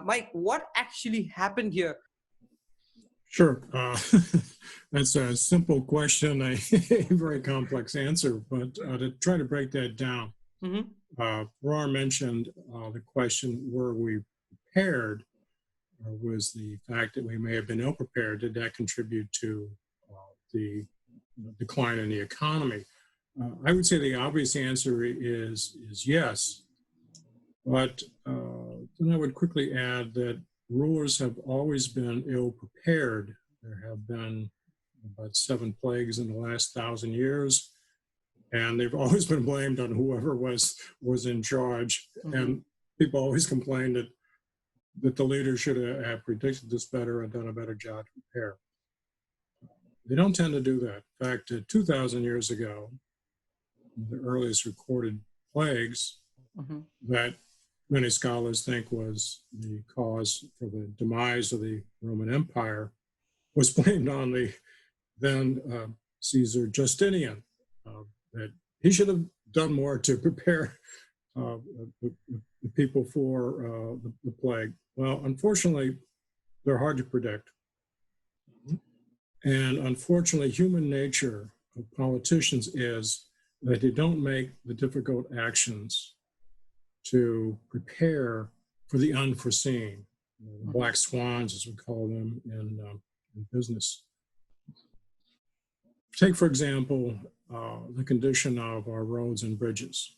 Mike, what actually happened here? Sure. That's a simple question, a very complex answer, but to try to break that down, Rar mentioned the question, were we prepared, or was the fact that we may have been ill-prepared, did that contribute to the decline in the economy? I would say the obvious answer is yes, but then I would quickly add that rulers have always been ill-prepared. There have been about 7 plagues in the last 1,000 years, and they've always been blamed on whoever was in charge. And people always complained that the leaders should have predicted this better and done a better job to prepare. They don't tend to do that. In fact, 2,000 years ago, the earliest recorded plagues that many scholars think was the cause for the demise of the Roman Empire was blamed on the then Caesar Justinian, that he should have done more to prepare the people for the plague. Well, unfortunately, they're hard to predict. And unfortunately, human nature of politicians is that they don't make the difficult actions to prepare for the unforeseen, the black swans, as we call them in business. Take, for example, the condition of our roads and bridges.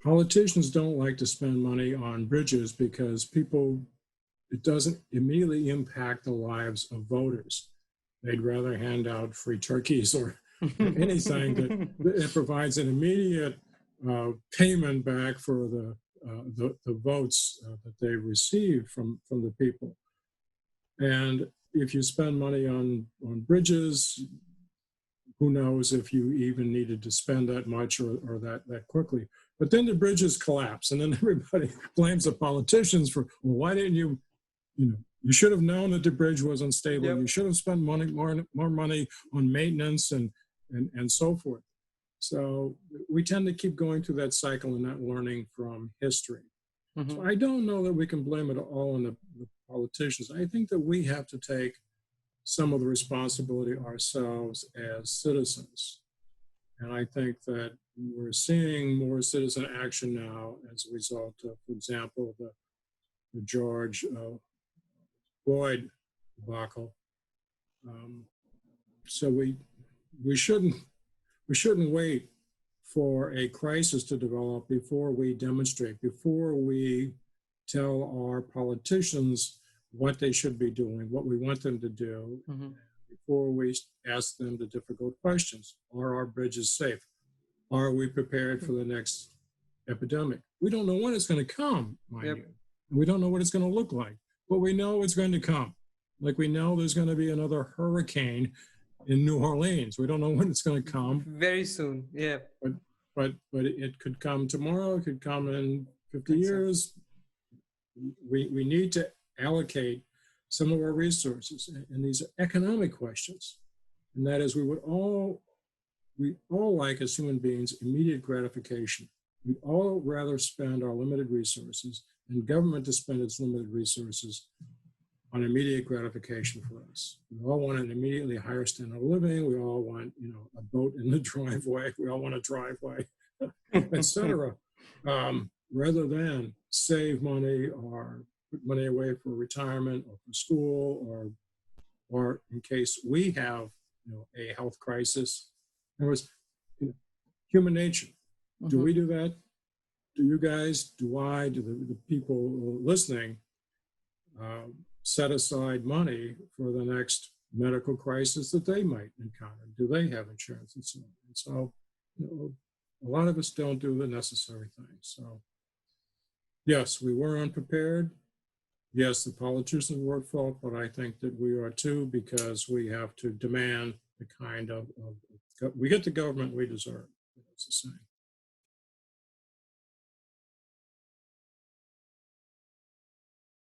Politicians don't like to spend money on bridges because it doesn't immediately impact the lives of voters. They'd rather hand out free turkeys or anything that provides an immediate payment back for the votes that they receive from the people. And if you spend money on bridges, who knows if you even needed to spend that much or that quickly. But then the bridges collapse, and then everybody blames the politicians for, well, why didn't you should have known that the bridge was unstable. You should have spent more money on maintenance and so forth. So we tend to keep going through that cycle and not learning from history. So I don't know that we can blame it all on the politicians. I think that we have to take some of the responsibility ourselves as citizens. And I think that we're seeing more citizen action now as a result of, for example, the George Floyd debacle. So we shouldn't wait for a crisis to develop before we demonstrate, before we tell our politicians what they should be doing, what we want them to do, before we ask them the difficult questions. Are our bridges safe? Are we prepared for the next epidemic? We don't know when it's going to come, mind you. We don't know what it's going to look like, but we know it's going to come. Like we know there's going to be another hurricane in New Orleans. We don't know when it's going to come. Very soon, yeah. But it could come tomorrow. It could come in 50 years. We need to allocate some of our resources, and these are economic questions. And that is, we all like, as human beings, immediate gratification. We'd all rather spend our limited resources and government to spend its limited resources on immediate gratification for us. We all want an immediately higher standard of living. We all want, a boat in the driveway. We all want a driveway, et cetera, rather than save money or put money away for retirement or for school or in case we have, a health crisis. In other words, human nature. Do we do that? Do you guys, do I, do the people listening set aside money for the next medical crisis that they might encounter? Do they have insurance and so on? And so, a lot of us don't do the necessary things. So, yes, we were unprepared. Yes, the politicians were at fault, but I think that we are too, because we have to demand the kind of we get the government we deserve. That's the saying.